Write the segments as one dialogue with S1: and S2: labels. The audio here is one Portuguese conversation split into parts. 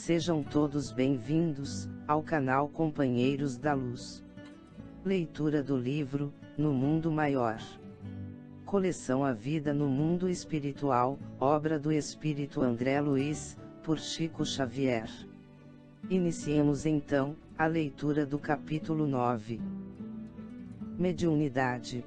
S1: Sejam todos bem-vindos ao canal Companheiros da Luz. Leitura do livro No Mundo Maior. Coleção A Vida no Mundo Espiritual, obra do Espírito André Luiz, por Chico Xavier. Iniciemos então a leitura do capítulo 9. Mediunidade.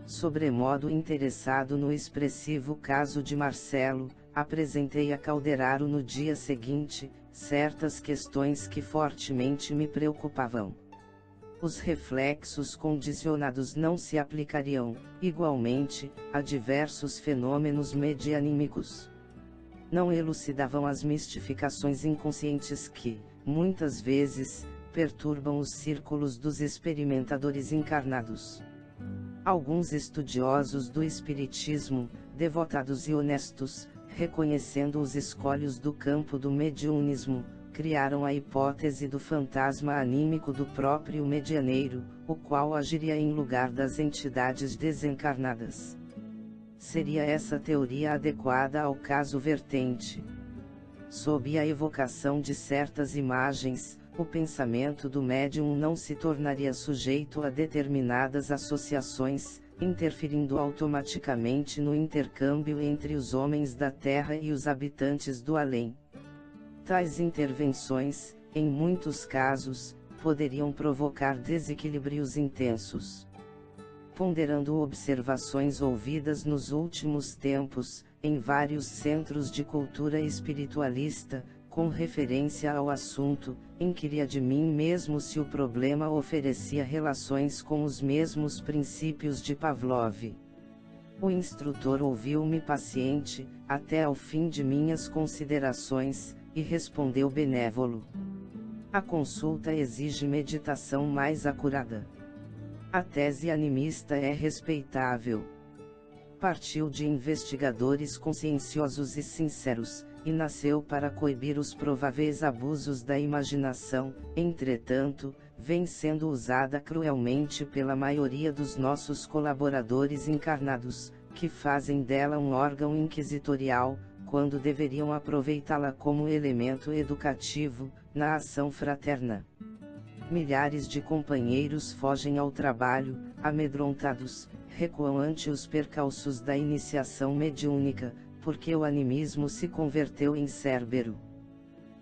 S1: Sobremodo interessado no expressivo caso de Marcelo, apresentei a Calderaro no dia seguinte certas questões que fortemente me preocupavam. Os reflexos condicionados não se aplicariam, igualmente, a diversos fenômenos medianímicos. Não elucidavam as mistificações inconscientes que, muitas vezes, perturbam os círculos dos experimentadores encarnados. Alguns estudiosos do espiritismo, devotados e honestos, reconhecendo os escolhos do campo do mediunismo, criaram a hipótese do fantasma anímico do próprio medianeiro, o qual agiria em lugar das entidades desencarnadas. Seria essa teoria adequada ao caso vertente? Sob a evocação de certas imagens, o pensamento do médium não se tornaria sujeito a determinadas associações, interferindo automaticamente no intercâmbio entre os homens da Terra e os habitantes do além. Tais intervenções, em muitos casos, poderiam provocar desequilíbrios intensos. Ponderando observações ouvidas nos últimos tempos, em vários centros de cultura espiritualista, com referência ao assunto, inquiria de mim mesmo se o problema oferecia relações com os mesmos princípios de Pavlov. O instrutor ouviu-me paciente, até ao fim de minhas considerações, e respondeu benévolo: a consulta exige meditação mais acurada. A tese animista é respeitável. Partiu de investigadores conscienciosos e sinceros, e nasceu para coibir os prováveis abusos da imaginação, entretanto, vem sendo usada cruelmente pela maioria dos nossos colaboradores encarnados, que fazem dela um órgão inquisitorial, quando deveriam aproveitá-la como elemento educativo, na ação fraterna. Milhares de companheiros fogem ao trabalho, amedrontados, recuam ante os percalços da iniciação mediúnica, porque o animismo se converteu em Cérbero.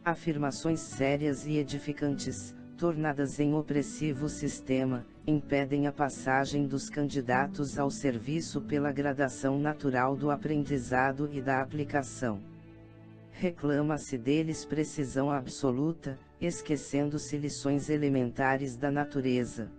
S1: Afirmações sérias e edificantes, tornadas em opressivo sistema, impedem a passagem dos candidatos ao serviço pela gradação natural do aprendizado e da aplicação. Reclama-se deles precisão absoluta, esquecendo-se lições elementares da natureza.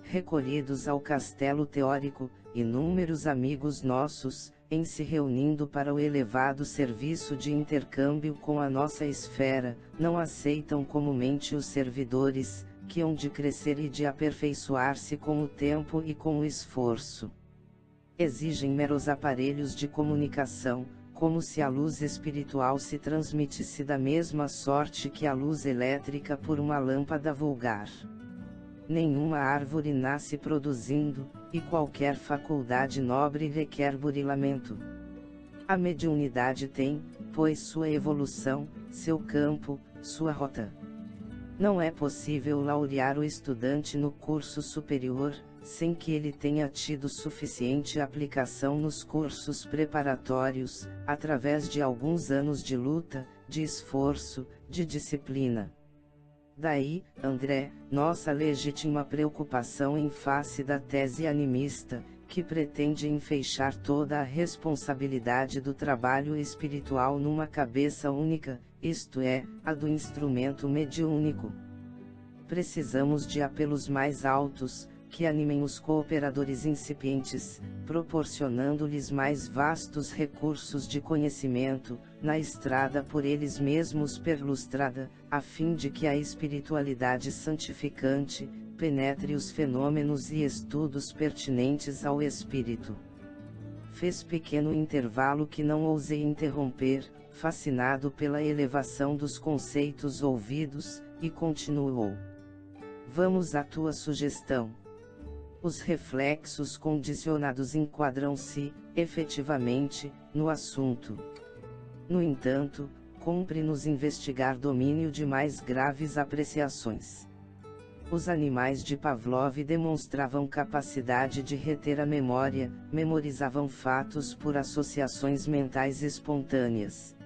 S1: Recolhidos ao castelo teórico, inúmeros amigos nossos, em se reunindo para o elevado serviço de intercâmbio com a nossa esfera, não aceitam comumente os servidores, que hão de crescer e de aperfeiçoar-se com o tempo e com o esforço. Exigem meros aparelhos de comunicação, como se a luz espiritual se transmitisse da mesma sorte que a luz elétrica por uma lâmpada vulgar. Nenhuma árvore nasce produzindo, e qualquer faculdade nobre requer burilamento. A mediunidade tem, pois, sua evolução, seu campo, sua rota. Não é possível laurear o estudante no curso superior, sem que ele tenha tido suficiente aplicação nos cursos preparatórios, através de alguns anos de luta, de esforço, de disciplina. Daí, André, nossa legítima preocupação em face da tese animista, que pretende enfeixar toda a responsabilidade do trabalho espiritual numa cabeça única, isto é, a do instrumento mediúnico. Precisamos de apelos mais altos, que animem os cooperadores incipientes, proporcionando-lhes mais vastos recursos de conhecimento, na estrada por eles mesmos perlustrada, a fim de que a espiritualidade santificante penetre os fenômenos e estudos pertinentes ao espírito. Fez pequeno intervalo que não ousei interromper, fascinado pela elevação dos conceitos ouvidos, e continuou: vamos à tua sugestão. Os reflexos condicionados enquadram-se, efetivamente, no assunto. No entanto, cumpre-nos investigar domínio de mais graves apreciações. Os animais de Pavlov demonstravam capacidade de reter a memória, memorizavam fatos por associações mentais espontâneas.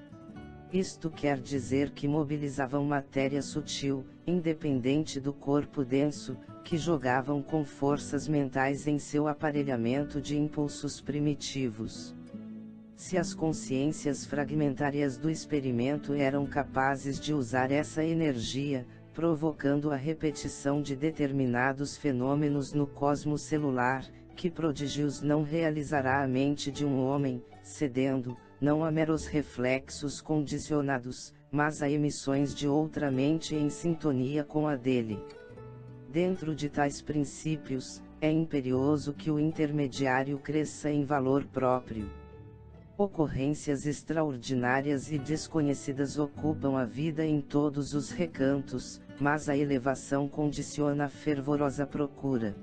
S1: Isto quer dizer que mobilizavam matéria sutil, independente do corpo denso, que jogavam com forças mentais em seu aparelhamento de impulsos primitivos. Se as consciências fragmentárias do experimento eram capazes de usar essa energia, provocando a repetição de determinados fenômenos no cosmos celular, que prodígios não realizará a mente de um homem, cedendo, não a meros reflexos condicionados, mas a emissões de outra mente em sintonia com a dele. Dentro de tais princípios, é imperioso que o intermediário cresça em valor próprio. Ocorrências extraordinárias e desconhecidas ocupam a vida em todos os recantos, mas a elevação condiciona a fervorosa procura.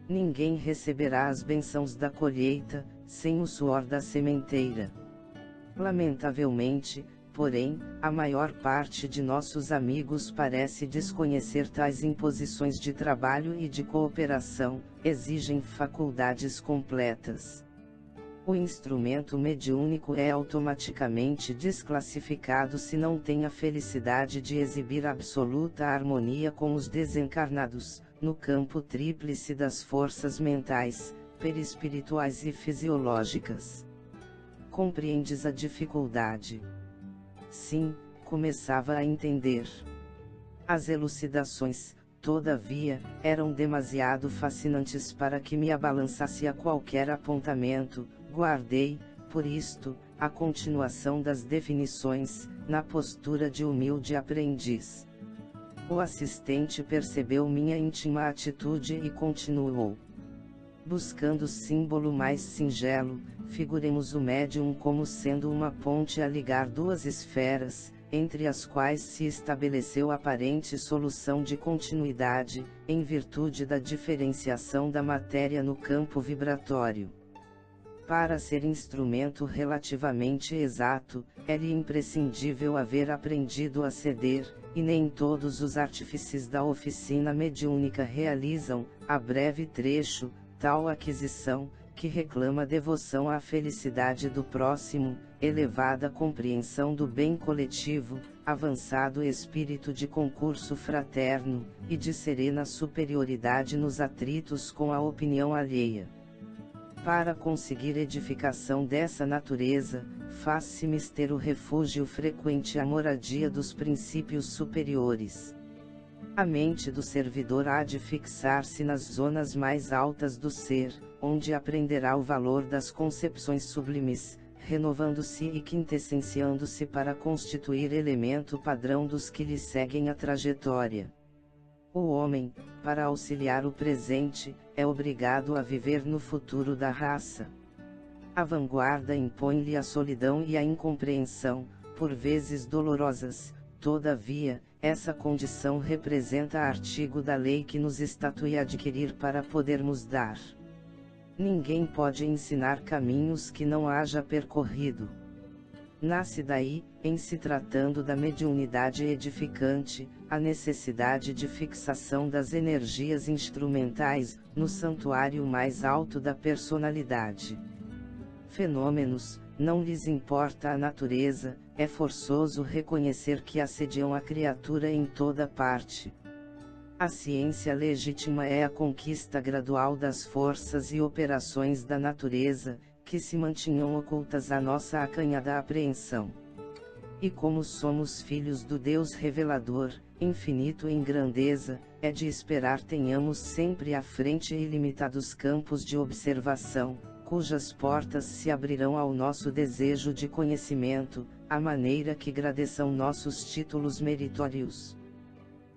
S1: Ninguém receberá as bênçãos da colheita, sem o suor da sementeira. Lamentavelmente, porém, a maior parte de nossos amigos parece desconhecer tais imposições de trabalho e de cooperação, exigem faculdades completas. O instrumento mediúnico é automaticamente desclassificado se não tem a felicidade de exibir absoluta harmonia com os desencarnados, no campo tríplice das forças mentais, perispirituais e fisiológicas. Compreendes a dificuldade? Sim, começava a entender. As elucidações, todavia, eram demasiado fascinantes para que me abalançasse a qualquer apontamento. Guardei, por isto, a continuação das definições, na postura de humilde aprendiz. O assistente percebeu minha íntima atitude e continuou. Buscando símbolo mais singelo, figuremos o médium como sendo uma ponte a ligar duas esferas, entre as quais se estabeleceu aparente solução de continuidade, em virtude da diferenciação da matéria no campo vibratório. Para ser instrumento relativamente exato, é-lhe imprescindível haver aprendido a ceder, e nem todos os artífices da oficina mediúnica realizam, a breve trecho, tal aquisição, que reclama devoção à felicidade do próximo, elevada compreensão do bem coletivo, avançado espírito de concurso fraterno, e de serena superioridade nos atritos com a opinião alheia. Para conseguir edificação dessa natureza, faz-se mister o refúgio frequente à moradia dos princípios superiores. A mente do servidor há de fixar-se nas zonas mais altas do ser, onde aprenderá o valor das concepções sublimes, renovando-se e quintessenciando-se para constituir elemento padrão dos que lhe seguem a trajetória. O homem, para auxiliar o presente, é obrigado a viver no futuro da raça. A vanguarda impõe-lhe a solidão e a incompreensão, por vezes dolorosas. Todavia, essa condição representa artigo da lei que nos estatui adquirir para podermos dar. Ninguém pode ensinar caminhos que não haja percorrido. Nasce daí, em se tratando da mediunidade edificante, a necessidade de fixação das energias instrumentais, no santuário mais alto da personalidade. Fenômenos, não lhes importa a natureza, é forçoso reconhecer que assediam a criatura em toda parte. A ciência legítima é a conquista gradual das forças e operações da natureza, que se mantinham ocultas à nossa acanhada apreensão. E como somos filhos do Deus revelador, infinito em grandeza, é de esperar tenhamos sempre à frente ilimitados campos de observação, cujas portas se abrirão ao nosso desejo de conhecimento, à maneira que gradeçam nossos títulos meritórios.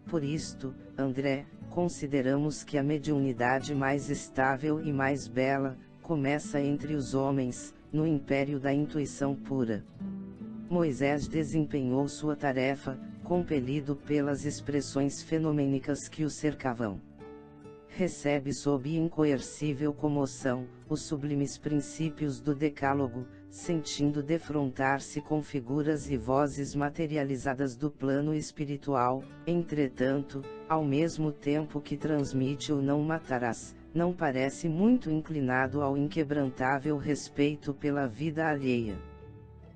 S1: Por isto, André, consideramos que a mediunidade mais estável e mais bela, começa entre os homens, no império da intuição pura. Moisés desempenhou sua tarefa, compelido pelas expressões fenomênicas que o cercavam. Recebe sob incoercível comoção, os sublimes princípios do Decálogo, sentindo defrontar-se com figuras e vozes materializadas do plano espiritual. Entretanto, ao mesmo tempo que transmite o não matarás, não parece muito inclinado ao inquebrantável respeito pela vida alheia.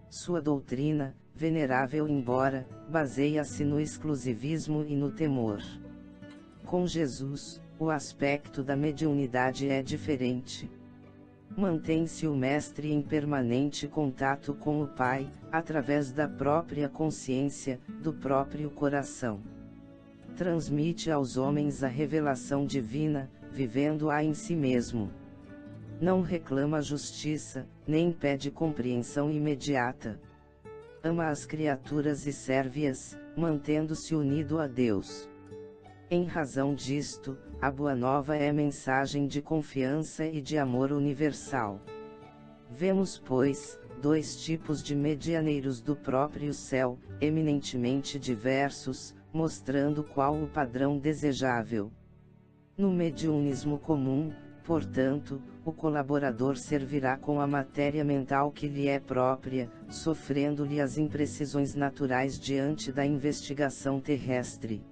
S1: Sua doutrina, venerável embora, baseia-se no exclusivismo e no temor. Com Jesus, o aspecto da mediunidade é diferente. Mantém-se o mestre em permanente contato com o Pai, através da própria consciência, do próprio coração. Transmite aos homens a revelação divina, vivendo-a em si mesmo. Não reclama justiça, nem pede compreensão imediata. Ama as criaturas e serve-as, mantendo-se unido a Deus. Em razão disto, a Boa Nova é mensagem de confiança e de amor universal. Vemos, pois, dois tipos de medianeiros do próprio céu, eminentemente diversos, mostrando qual o padrão desejável. No mediunismo comum, portanto, o colaborador servirá com a matéria mental que lhe é própria, sofrendo-lhe as imprecisões naturais diante da investigação terrestre.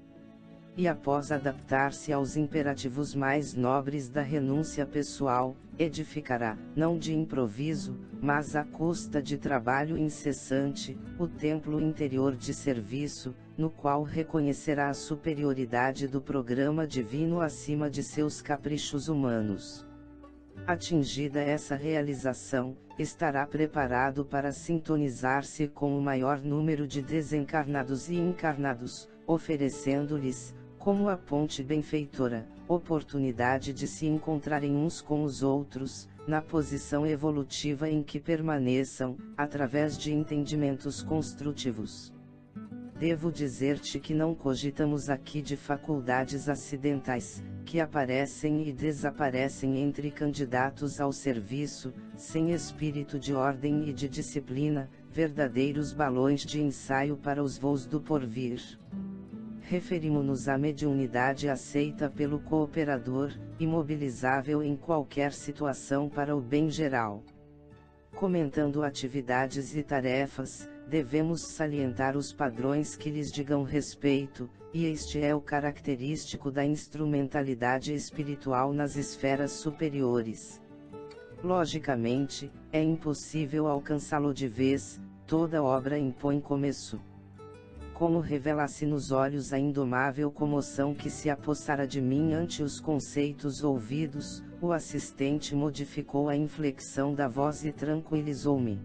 S1: E após adaptar-se aos imperativos mais nobres da renúncia pessoal, edificará, não de improviso, mas à custa de trabalho incessante, o templo interior de serviço, no qual reconhecerá a superioridade do programa divino acima de seus caprichos humanos. Atingida essa realização, estará preparado para sintonizar-se com o maior número de desencarnados e encarnados, oferecendo-lhes, como a ponte benfeitora, oportunidade de se encontrarem uns com os outros, na posição evolutiva em que permaneçam, através de entendimentos construtivos. Devo dizer-te que não cogitamos aqui de faculdades acidentais, que aparecem e desaparecem entre candidatos ao serviço, sem espírito de ordem e de disciplina, verdadeiros balões de ensaio para os voos do porvir. Referimos-nos à mediunidade aceita pelo cooperador, imobilizável em qualquer situação para o bem geral. Comentando atividades e tarefas, devemos salientar os padrões que lhes digam respeito, e este é o característico da instrumentalidade espiritual nas esferas superiores. Logicamente, é impossível alcançá-lo de vez, toda obra impõe começo. Como revela-se nos olhos a indomável comoção que se apossara de mim ante os conceitos ouvidos, o assistente modificou a inflexão da voz e tranquilizou-me.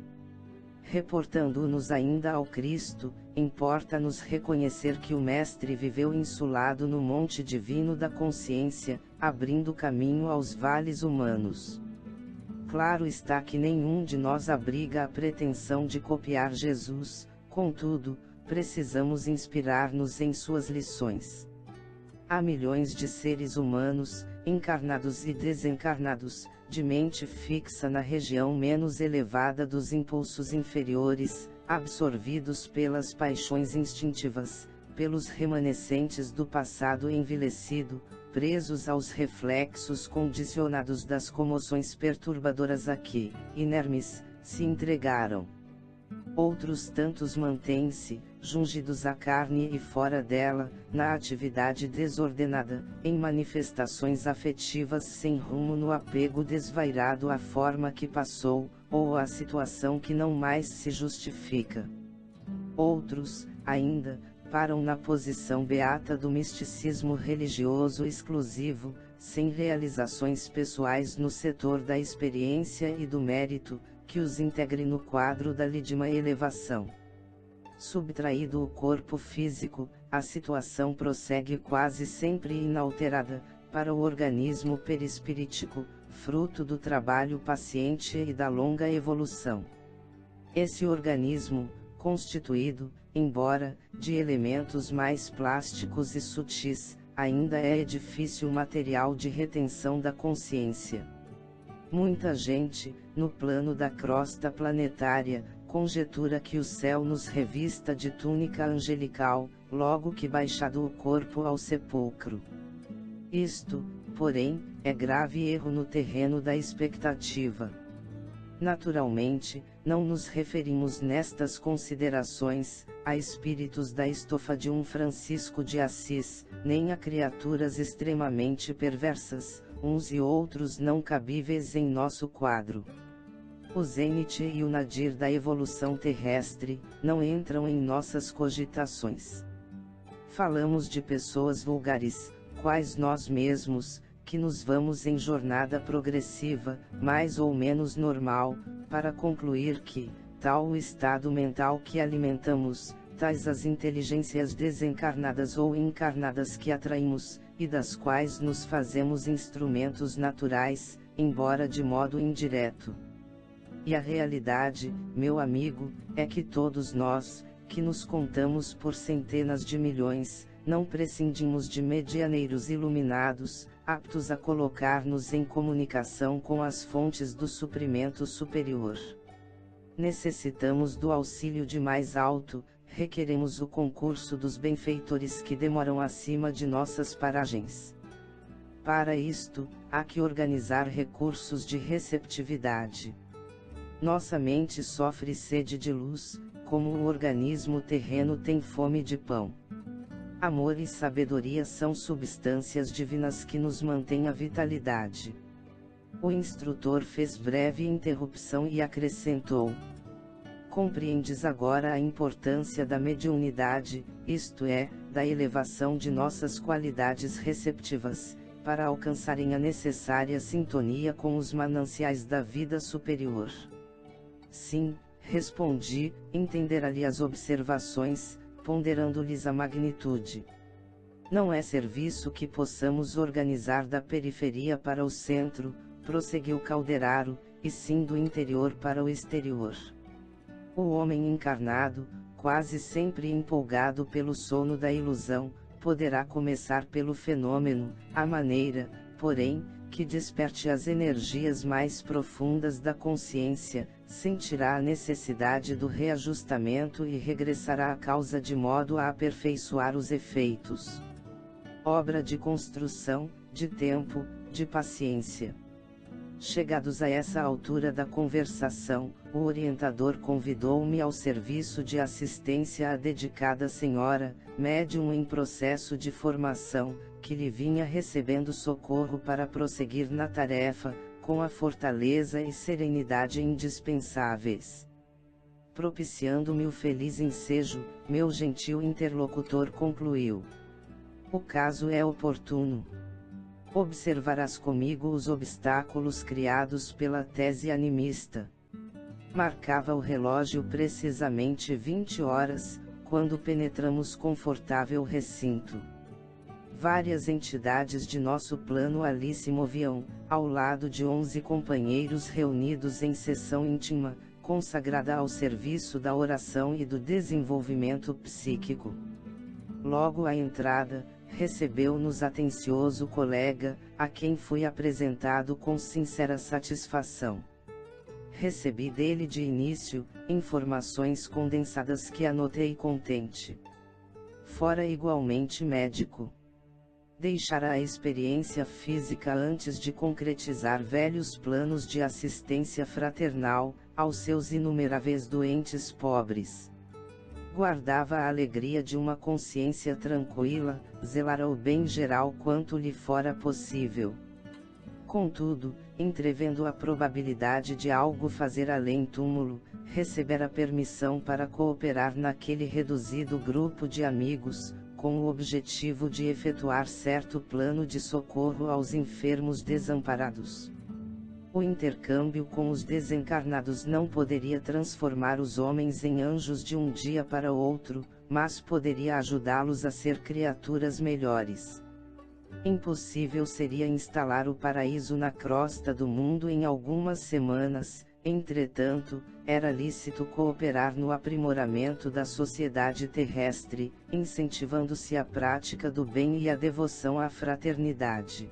S1: Reportando-nos ainda ao Cristo, importa-nos reconhecer que o Mestre viveu insulado no monte divino da consciência, abrindo caminho aos vales humanos. Claro está que nenhum de nós abriga a pretensão de copiar Jesus, contudo, precisamos inspirar-nos em suas lições. Há milhões de seres humanos, encarnados e desencarnados, de mente fixa na região menos elevada dos impulsos inferiores, absorvidos pelas paixões instintivas, pelos remanescentes do passado envelhecido, presos aos reflexos condicionados das comoções perturbadoras a que, inermes, se entregaram. Outros tantos mantêm-se, jungidos à carne e fora dela, na atividade desordenada, em manifestações afetivas sem rumo no apego desvairado à forma que passou, ou à situação que não mais se justifica. Outros, ainda, param na posição beata do misticismo religioso exclusivo, sem realizações pessoais no setor da experiência e do mérito, que os integre no quadro da lídima elevação. Subtraído o corpo físico, a situação prossegue quase sempre inalterada, para o organismo perispirítico, fruto do trabalho paciente e da longa evolução. Esse organismo, constituído, embora, de elementos mais plásticos e sutis, ainda é edifício material de retenção da consciência. Muita gente, no plano da crosta planetária, conjetura que o céu nos revista de túnica angelical, logo que baixado o corpo ao sepulcro. Isto, porém, é grave erro no terreno da expectativa. Naturalmente, não nos referimos nestas considerações a espíritos da estofa de um Francisco de Assis, nem a criaturas extremamente perversas, uns e outros não cabíveis em nosso quadro. O zênite e o nadir da evolução terrestre não entram em nossas cogitações. Falamos de pessoas vulgares, quais nós mesmos, que nos vamos em jornada progressiva, mais ou menos normal, para concluir que, tal o estado mental que alimentamos, tais as inteligências desencarnadas ou encarnadas que atraímos, e das quais nos fazemos instrumentos naturais, embora de modo indireto. E a realidade, meu amigo, é que todos nós, que nos contamos por centenas de milhões, não prescindimos de medianeiros iluminados, aptos a colocar-nos em comunicação com as fontes do suprimento superior. Necessitamos do auxílio de mais alto, requeremos o concurso dos benfeitores que demoram acima de nossas paragens. Para isto, há que organizar recursos de receptividade. Nossa mente sofre sede de luz, como o organismo terreno tem fome de pão. Amor e sabedoria são substâncias divinas que nos mantêm a vitalidade. O instrutor fez breve interrupção e acrescentou: compreendes agora a importância da mediunidade, isto é, da elevação de nossas qualidades receptivas, para alcançarem a necessária sintonia com os mananciais da vida superior. Sim, respondi, entenderá-lhe as observações, ponderando-lhes a magnitude. Não é serviço que possamos organizar da periferia para o centro, prosseguiu Calderaro, e sim do interior para o exterior. O homem encarnado, quase sempre empolgado pelo sono da ilusão, poderá começar pelo fenômeno, à maneira, porém, que desperte as energias mais profundas da consciência, sentirá a necessidade do reajustamento e regressará à causa de modo a aperfeiçoar os efeitos. Obra de construção, de tempo, de paciência. Chegados a essa altura da conversação, o orientador convidou-me ao serviço de assistência à dedicada senhora, médium em processo de formação, que lhe vinha recebendo socorro para prosseguir na tarefa, com a fortaleza e serenidade indispensáveis. Propiciando-me o feliz ensejo, meu gentil interlocutor concluiu: o caso é oportuno. Observarás comigo os obstáculos criados pela tese animista. Marcava o relógio precisamente 20 horas, quando penetramos confortável recinto. Várias entidades de nosso plano ali se moviam, ao lado de 11 companheiros reunidos em sessão íntima, consagrada ao serviço da oração e do desenvolvimento psíquico. Logo à entrada, recebeu-nos atencioso colega, a quem fui apresentado com sincera satisfação. Recebi dele de início, informações condensadas que anotei contente. Fora igualmente médico. Deixara a experiência física antes de concretizar velhos planos de assistência fraternal, aos seus inumeráveis doentes pobres. Guardava a alegria de uma consciência tranquila, zelara o bem geral quanto lhe fora possível. Contudo, entrevendo a probabilidade de algo fazer além túmulo, recebera permissão para cooperar naquele reduzido grupo de amigos, com o objetivo de efetuar certo plano de socorro aos enfermos desamparados. O intercâmbio com os desencarnados não poderia transformar os homens em anjos de um dia para outro, mas poderia ajudá-los a ser criaturas melhores. Impossível seria instalar o paraíso na crosta do mundo em algumas semanas, entretanto, era lícito cooperar no aprimoramento da sociedade terrestre, incentivando-se a prática do bem e a devoção à fraternidade.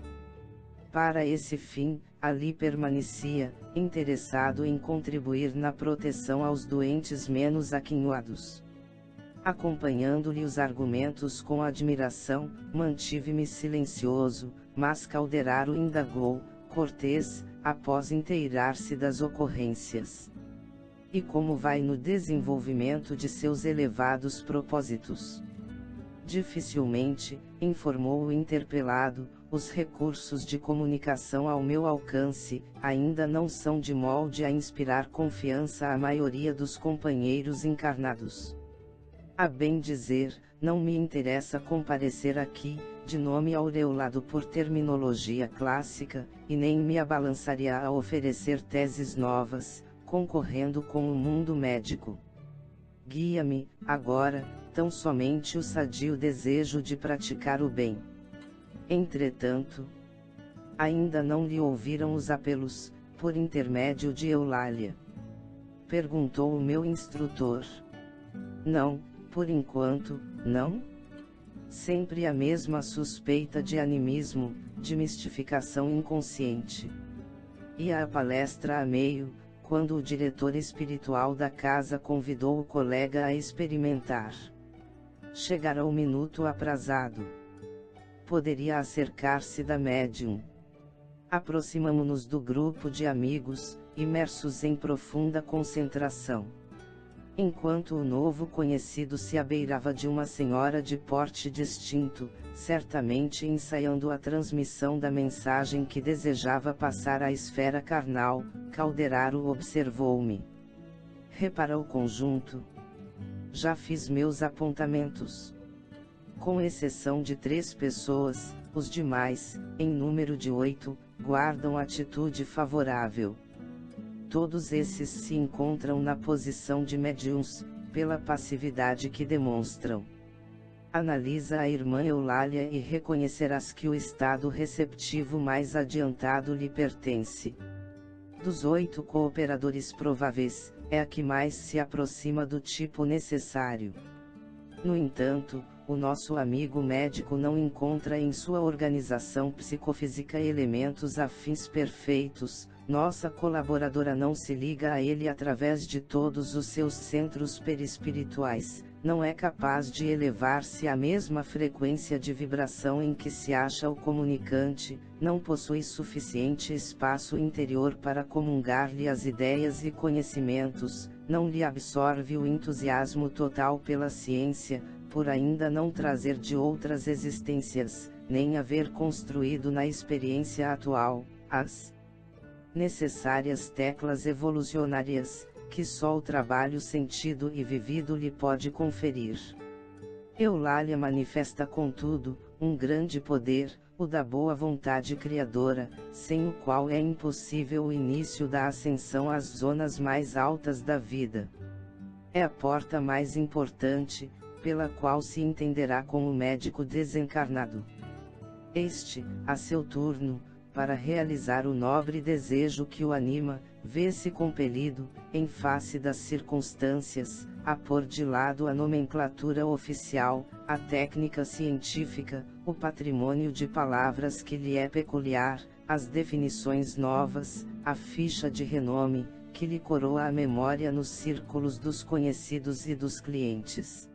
S1: Para esse fim, ali permanecia, interessado em contribuir na proteção aos doentes menos aquinhoados. Acompanhando-lhe os argumentos com admiração, mantive-me silencioso, mas Calderaro indagou: cortês, após inteirar-se das ocorrências. E como vai no desenvolvimento de seus elevados propósitos? Dificilmente, informou o interpelado, os recursos de comunicação ao meu alcance, ainda não são de molde a inspirar confiança à maioria dos companheiros encarnados. A bem dizer, não me interessa comparecer aqui, de nome aureolado por terminologia clássica, e nem me abalançaria a oferecer teses novas, concorrendo com o mundo médico. Guia-me, agora, tão somente o sadio desejo de praticar o bem. Entretanto, ainda não lhe ouviram os apelos, por intermédio de Eulália? Perguntou o meu instrutor. Não, por enquanto, não? Sempre a mesma suspeita de animismo, de mistificação inconsciente. Ia a palestra a meio, quando o diretor espiritual da casa convidou o colega a experimentar. Chegara o minuto aprazado. Poderia acercar-se da médium. Aproximamo-nos do grupo de amigos, imersos em profunda concentração. Enquanto o novo conhecido se abeirava de uma senhora de porte distinto, certamente ensaiando a transmissão da mensagem que desejava passar à esfera carnal, Calderaro observou-me. Repara o conjunto. Já fiz meus apontamentos. Com exceção de 3 pessoas, os demais, em número de 8, guardam atitude favorável. Todos esses se encontram na posição de médiuns, pela passividade que demonstram. Analisa a irmã Eulália e reconhecerás que o estado receptivo mais adiantado lhe pertence. Dos 8 cooperadores prováveis, é a que mais se aproxima do tipo necessário. No entanto, o nosso amigo médico não encontra em sua organização psicofísica elementos afins perfeitos. Nossa colaboradora não se liga a ele através de todos os seus centros perispirituais, não é capaz de elevar-se à mesma frequência de vibração em que se acha o comunicante, não possui suficiente espaço interior para comungar-lhe as ideias e conhecimentos, não lhe absorve o entusiasmo total pela ciência, por ainda não trazer de outras existências, nem haver construído na experiência atual, as necessárias teclas evolucionárias, que só o trabalho sentido e vivido lhe pode conferir. Eulália manifesta contudo, um grande poder, o da boa vontade criadora, sem o qual é impossível o início da ascensão às zonas mais altas da vida. É a porta mais importante, pela qual se entenderá com o médico desencarnado. Este, a seu turno, para realizar o nobre desejo que o anima, vê-se compelido, em face das circunstâncias, a pôr de lado a nomenclatura oficial, a técnica científica, o patrimônio de palavras que lhe é peculiar, as definições novas, a ficha de renome, que lhe coroa a memória nos círculos dos conhecidos e dos clientes.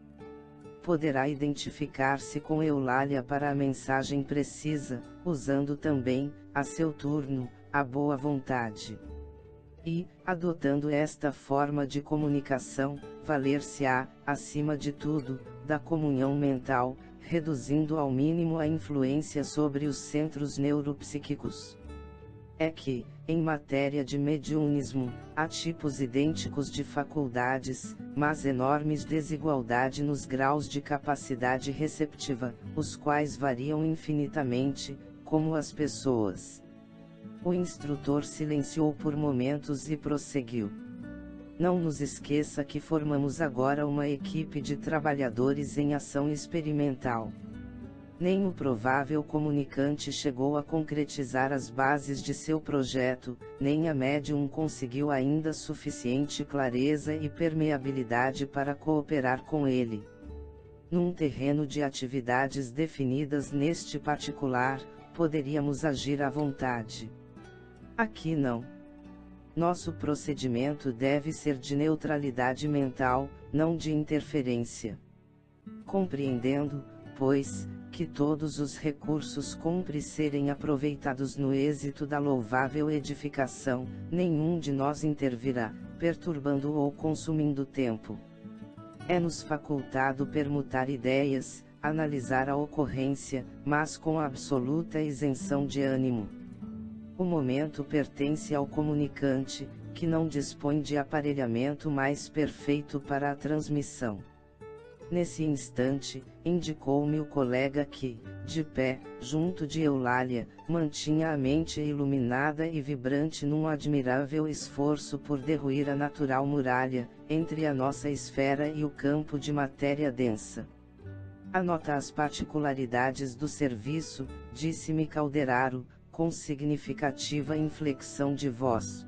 S1: Poderá identificar-se com Eulália para a mensagem precisa, usando também, a seu turno, a boa vontade. E, adotando esta forma de comunicação, valer-se-á, acima de tudo, da comunhão mental, reduzindo ao mínimo a influência sobre os centros neuropsíquicos. É que, em matéria de mediunismo, há tipos idênticos de faculdades, mas enormes desigualdade nos graus de capacidade receptiva, os quais variam infinitamente, como as pessoas. O instrutor silenciou por momentos e prosseguiu. Não nos esqueça que formamos agora uma equipe de trabalhadores em ação experimental. Nem o provável comunicante chegou a concretizar as bases de seu projeto, nem a médium conseguiu ainda suficiente clareza e permeabilidade para cooperar com ele. Num terreno de atividades definidas neste particular, poderíamos agir à vontade. Aqui não. Nosso procedimento deve ser de neutralidade mental, não de interferência. Compreendendo, pois, que todos os recursos cumpre serem aproveitados no êxito da louvável edificação, nenhum de nós intervirá, perturbando ou consumindo tempo. É-nos facultado permutar ideias, analisar a ocorrência, mas com absoluta isenção de ânimo. O momento pertence ao comunicante, que não dispõe de aparelhamento mais perfeito para a transmissão. Nesse instante, indicou-me o colega que, de pé, junto de Eulália, mantinha a mente iluminada e vibrante num admirável esforço por derruir a natural muralha, entre a nossa esfera e o campo de matéria densa. Anota as particularidades do serviço, disse-me Calderaro, com significativa inflexão de voz.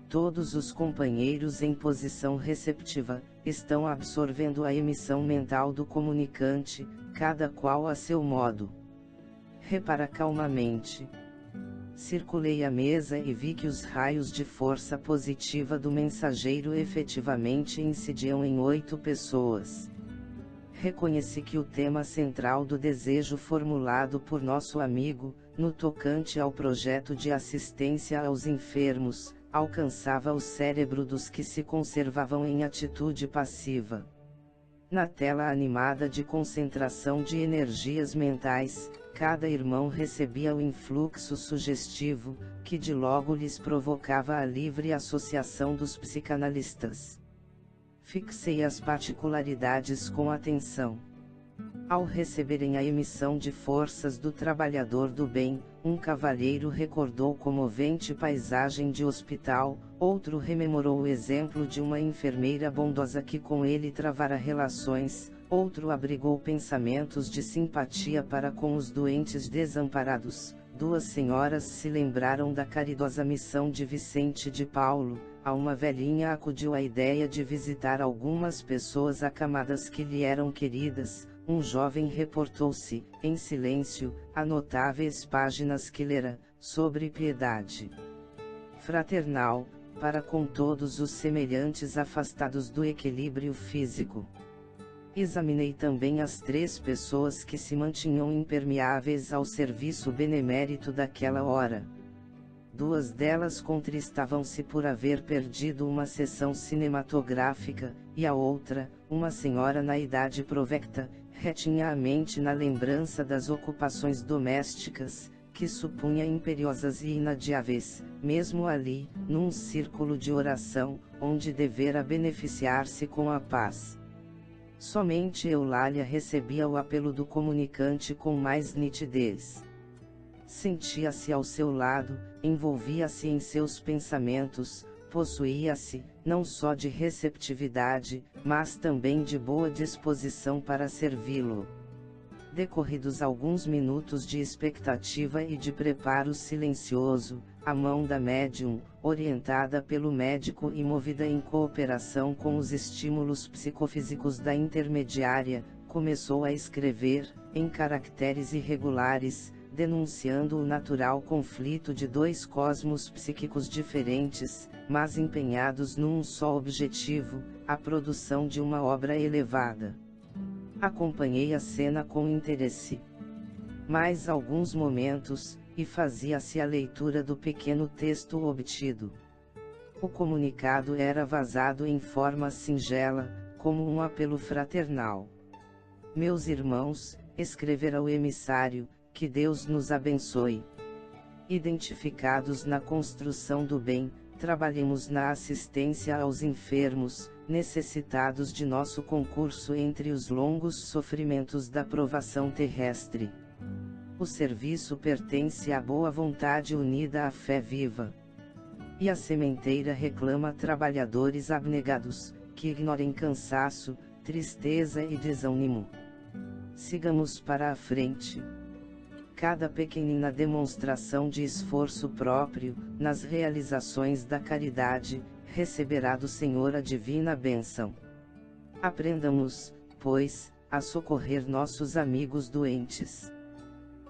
S1: Todos os companheiros em posição receptiva, estão absorvendo a emissão mental do comunicante, cada qual a seu modo. Repara calmamente. Circulei a mesa e vi que os raios de força positiva do mensageiro efetivamente incidiam em 8 pessoas. Reconheci que o tema central do desejo formulado por nosso amigo, no tocante ao projeto de assistência aos enfermos, alcançava o cérebro dos que se conservavam em atitude passiva. Na tela animada de concentração de energias mentais, cada irmão recebia o influxo sugestivo, que de logo lhes provocava a livre associação dos psicanalistas. Fixei as particularidades com atenção. Ao receberem a emissão de forças do trabalhador do bem, um cavalheiro recordou comovente paisagem de hospital, outro rememorou o exemplo de uma enfermeira bondosa que com ele travara relações, outro abrigou pensamentos de simpatia para com os doentes desamparados. 2 senhoras se lembraram da caridosa missão de Vicente de Paulo. A uma velhinha acudiu a ideia de visitar algumas pessoas acamadas que lhe eram queridas. Um jovem reportou-se, em silêncio, a notáveis páginas que lera, sobre piedade fraternal, para com todos os semelhantes afastados do equilíbrio físico. Examinei também as 3 pessoas que se mantinham impermeáveis ao serviço benemérito daquela hora. 2 delas contristavam-se por haver perdido uma sessão cinematográfica, e a outra, uma senhora na idade provecta, retinha a mente na lembrança das ocupações domésticas, que supunha imperiosas e inadiáveis, mesmo ali, num círculo de oração, onde devera beneficiar-se com a paz. Somente Eulália recebia o apelo do comunicante com mais nitidez. Sentia-se ao seu lado, envolvia-se em seus pensamentos, possuía-se, não só de receptividade, mas também de boa disposição para servi-lo. Decorridos alguns minutos de expectativa e de preparo silencioso, a mão da médium, orientada pelo médico e movida em cooperação com os estímulos psicofísicos da intermediária, começou a escrever, em caracteres irregulares, denunciando o natural conflito de 2 cosmos psíquicos diferentes, mas empenhados num só objetivo, a produção de uma obra elevada. Acompanhei a cena com interesse. Mais alguns momentos, e fazia-se a leitura do pequeno texto obtido. O comunicado era vazado em forma singela, como um apelo fraternal. Meus irmãos, escrevera o emissário, que Deus nos abençoe. Identificados na construção do bem, trabalhemos na assistência aos enfermos, necessitados de nosso concurso entre os longos sofrimentos da provação terrestre. O serviço pertence à boa vontade unida à fé viva. E a sementeira reclama trabalhadores abnegados, que ignorem cansaço, tristeza e desânimo. Sigamos para a frente. Cada pequenina demonstração de esforço próprio, nas realizações da caridade, receberá do Senhor a divina bênção. Aprendamos, pois, a socorrer nossos amigos doentes.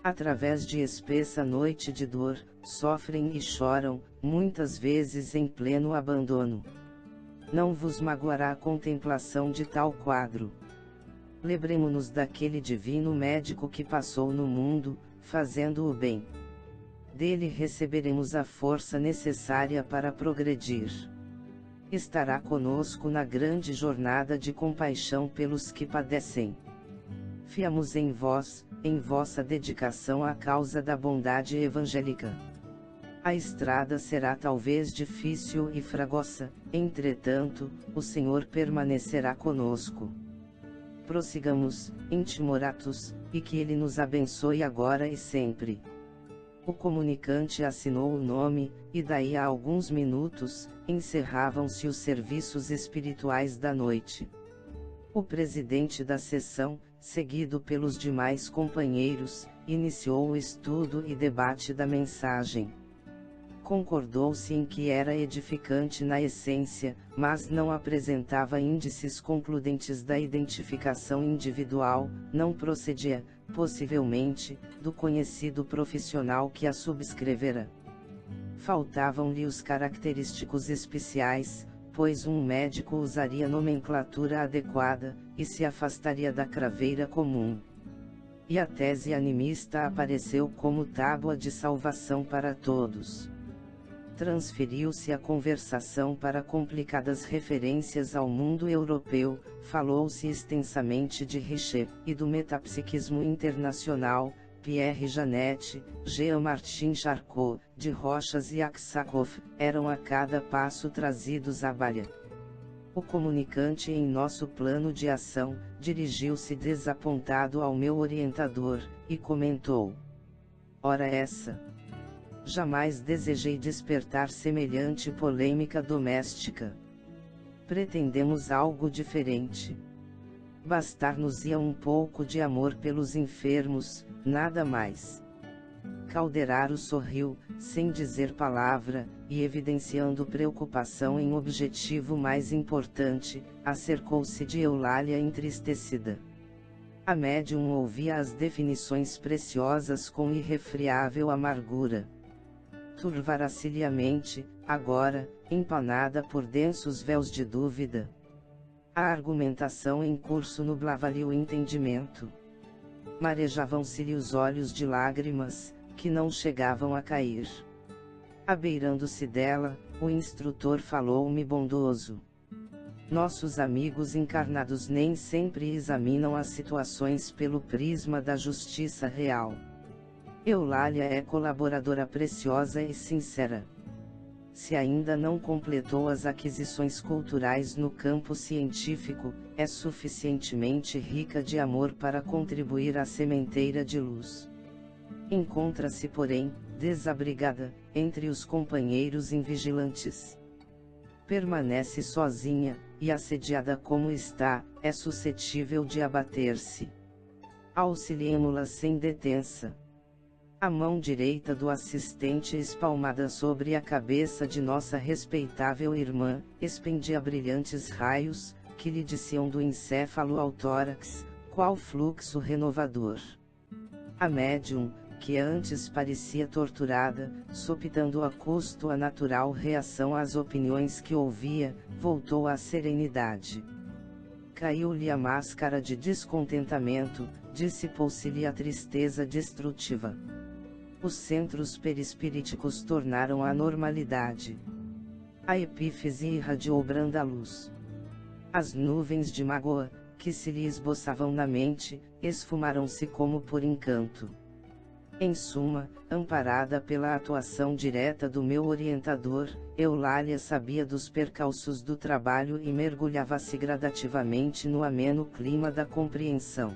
S1: Através de espessa noite de dor, sofrem e choram, muitas vezes em pleno abandono. Não vos magoará a contemplação de tal quadro. Lembremo-nos daquele divino médico que passou no mundo, fazendo o bem. Dele receberemos a força necessária para progredir. Estará conosco na grande jornada de compaixão pelos que padecem. Fiamos em vós, em vossa dedicação à causa da bondade evangélica. A estrada será talvez difícil e fragosa, entretanto, o Senhor permanecerá conosco. Prossigamos, intimoratos, e que Ele nos abençoe agora e sempre. O comunicante assinou o nome, e daí a alguns minutos, encerravam-se os serviços espirituais da noite. O presidente da sessão, seguido pelos demais companheiros, iniciou o estudo e debate da mensagem. Concordou-se em que era edificante na essência, mas não apresentava índices concludentes da identificação individual, não procedia, possivelmente, do conhecido profissional que a subscrevera. Faltavam-lhe os característicos especiais, pois um médico usaria nomenclatura adequada, e se afastaria da craveira comum. E a tese animista apareceu como tábua de salvação para todos. Transferiu-se a conversação para complicadas referências ao mundo europeu, falou-se extensamente de Richer, e do metapsiquismo internacional, Pierre Janet, Jean-Martin Charcot, de Rochas e Aksakov, eram a cada passo trazidos à baia. O comunicante em nosso plano de ação, dirigiu-se desapontado ao meu orientador, e comentou: ora essa! Jamais desejei despertar semelhante polêmica doméstica. Pretendemos algo diferente. Bastar-nos-ia um pouco de amor pelos enfermos, nada mais. Calderaro sorriu, sem dizer palavra, e evidenciando preocupação em objetivo mais importante, acercou-se de Eulália entristecida. A médium ouvia as definições preciosas com irrefriável amargura. Turvara-se-lhe a mente, agora, empanada por densos véus de dúvida. A argumentação em curso nublava-lhe o entendimento. Marejavam-se-lhe os olhos de lágrimas, que não chegavam a cair. Abeirando-se dela, o instrutor falou-me bondoso. Nossos amigos encarnados nem sempre examinam as situações pelo prisma da justiça real. Eulália é colaboradora preciosa e sincera. Se ainda não completou as aquisições culturais no campo científico, é suficientemente rica de amor para contribuir à sementeira de luz. Encontra-se, porém, desabrigada, entre os companheiros invigilantes. Permanece sozinha, e assediada como está, é suscetível de abater-se. Auxiliemo-la sem detença. A mão direita do assistente espalmada sobre a cabeça de nossa respeitável irmã, expendia brilhantes raios, que lhe desciam do encéfalo ao tórax, qual fluxo renovador. A médium, que antes parecia torturada, sopitando a custo a natural reação às opiniões que ouvia, voltou à serenidade. Caiu-lhe a máscara de descontentamento, dissipou-se-lhe a tristeza destrutiva. Os centros perispiríticos tornaram à normalidade. A epífise irradiou branda luz. As nuvens de mágoa, que se lhe esboçavam na mente, esfumaram-se como por encanto. Em suma, amparada pela atuação direta do meu orientador, Eulália sabia dos percalços do trabalho e mergulhava-se gradativamente no ameno clima da compreensão.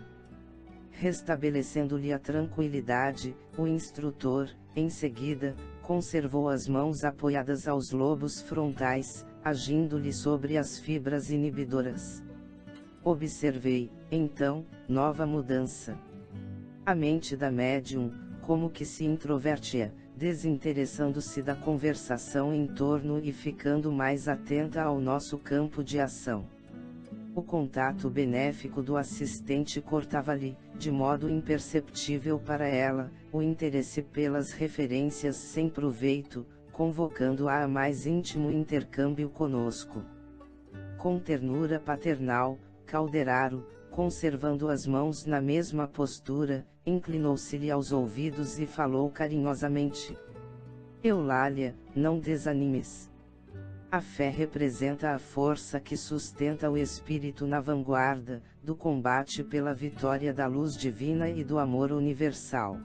S1: Restabelecendo-lhe a tranquilidade, o instrutor, em seguida, conservou as mãos apoiadas aos lobos frontais, agindo-lhe sobre as fibras inibidoras. Observei, então, nova mudança. A mente da médium, como que se introvertia, desinteressando-se da conversação em torno e ficando mais atenta ao nosso campo de ação. O contato benéfico do assistente cortava-lhe, de modo imperceptível para ela, o interesse pelas referências sem proveito, convocando-a a mais íntimo intercâmbio conosco. Com ternura paternal, Calderaro, conservando as mãos na mesma postura, inclinou-se-lhe aos ouvidos e falou carinhosamente: Eulália, não desanimes. A fé representa a força que sustenta o espírito na vanguarda do combate pela vitória da luz divina e do amor universal.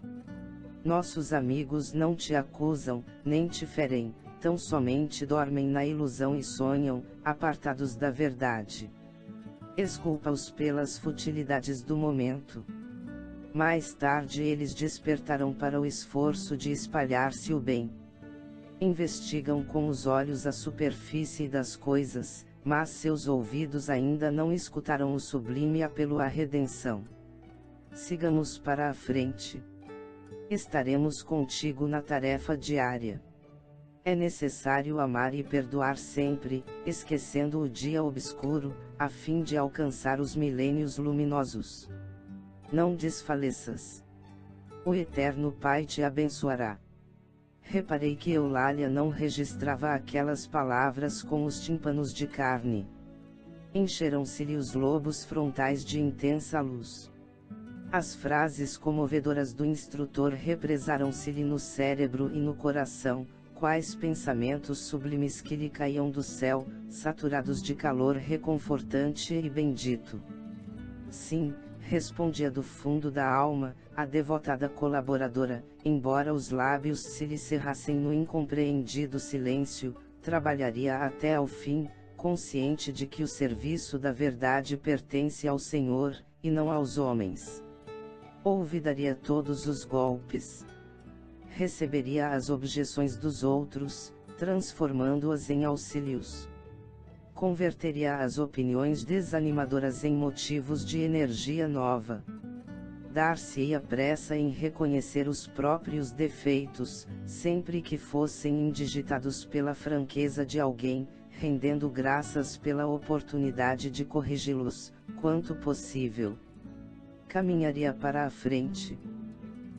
S1: Nossos amigos não te acusam, nem te ferem, tão somente dormem na ilusão e sonham, apartados da verdade. Esculpa-os pelas futilidades do momento. Mais tarde eles despertarão para o esforço de espalhar-se o bem. Investigam com os olhos a superfície das coisas, mas seus ouvidos ainda não escutaram o sublime apelo à redenção. Sigamos para a frente. Estaremos contigo na tarefa diária. É necessário amar e perdoar sempre, esquecendo o dia obscuro, a fim de alcançar os milênios luminosos. Não desfaleças. O Eterno Pai te abençoará. Reparei que Eulália não registrava aquelas palavras com os tímpanos de carne. Encheram-se-lhe os lobos frontais de intensa luz. As frases comovedoras do instrutor represaram-se-lhe no cérebro e no coração, quais pensamentos sublimes que lhe caíam do céu, saturados de calor reconfortante e bendito. Sim, respondia do fundo da alma, a devotada colaboradora, embora os lábios se lhe cerrassem no incompreendido silêncio, trabalharia até ao fim, consciente de que o serviço da verdade pertence ao Senhor, e não aos homens. Olvidaria todos os golpes. Receberia as objeções dos outros, transformando-as em auxílios. Converteria as opiniões desanimadoras em motivos de energia nova. Dar-se-ia pressa em reconhecer os próprios defeitos, sempre que fossem indigitados pela franqueza de alguém, rendendo graças pela oportunidade de corrigi-los, quanto possível. Caminharia para a frente.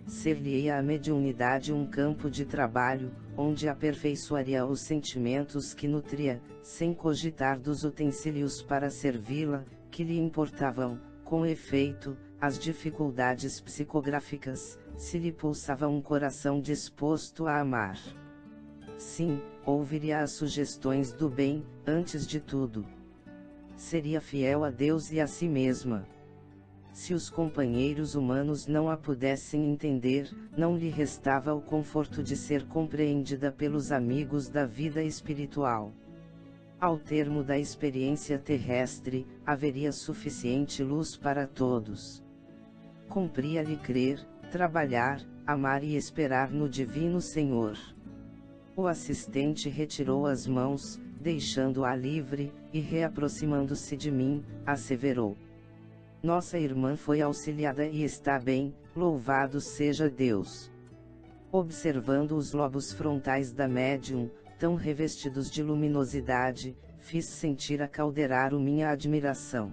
S1: Ser-lhe-ia a mediunidade um campo de trabalho, onde aperfeiçoaria os sentimentos que nutria, sem cogitar dos utensílios para servi-la, que lhe importavam. Com efeito, as dificuldades psicográficas, se lhe pulsava um coração disposto a amar. Sim, ouviria as sugestões do bem, antes de tudo. Seria fiel a Deus e a si mesma. Se os companheiros humanos não a pudessem entender, não lhe restava o conforto de ser compreendida pelos amigos da vida espiritual. Ao termo da experiência terrestre, haveria suficiente luz para todos. Cumpria-lhe crer, trabalhar, amar e esperar no Divino Senhor. O assistente retirou as mãos, deixando-a livre, e reaproximando-se de mim, asseverou: Nossa irmã foi auxiliada e está bem, louvado seja Deus. Observando os lobos frontais da médium, tão revestidos de luminosidade, fiz sentir a Calderaro minha admiração.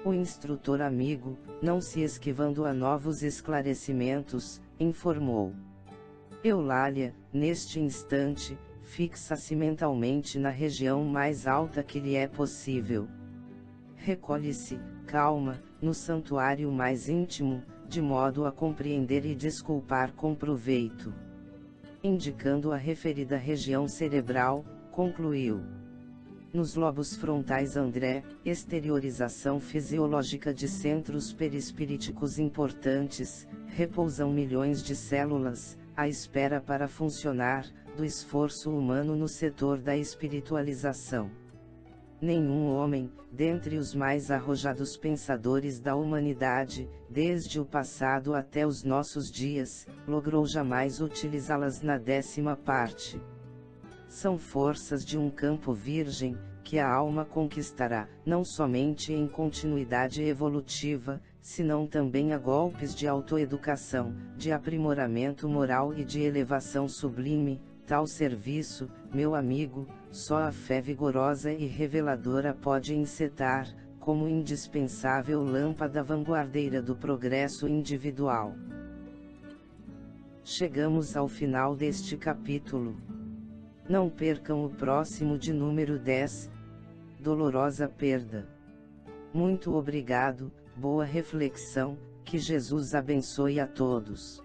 S1: O instrutor amigo, não se esquivando a novos esclarecimentos, informou: Eulália, neste instante, fixa-se mentalmente na região mais alta que lhe é possível. Recolhe-se, calma, no santuário mais íntimo, de modo a compreender e desculpar com proveito. Indicando a referida região cerebral, concluiu: Nos lobos frontais André, exteriorização fisiológica de centros perispiríticos importantes, repousam milhões de células, à espera para funcionar, do esforço humano no setor da espiritualização. Nenhum homem, dentre os mais arrojados pensadores da humanidade, desde o passado até os nossos dias, logrou jamais utilizá-las na 10ª parte. São forças de um campo virgem, que a alma conquistará, não somente em continuidade evolutiva, senão também a golpes de autoeducação, de aprimoramento moral e de elevação sublime. Tal serviço, meu amigo, só a fé vigorosa e reveladora pode encetar, como indispensável lâmpada vanguardeira do progresso individual. Chegamos ao final deste capítulo. Não percam o próximo de número 10, Dolorosa Perda. Muito obrigado, boa reflexão, que Jesus abençoe a todos.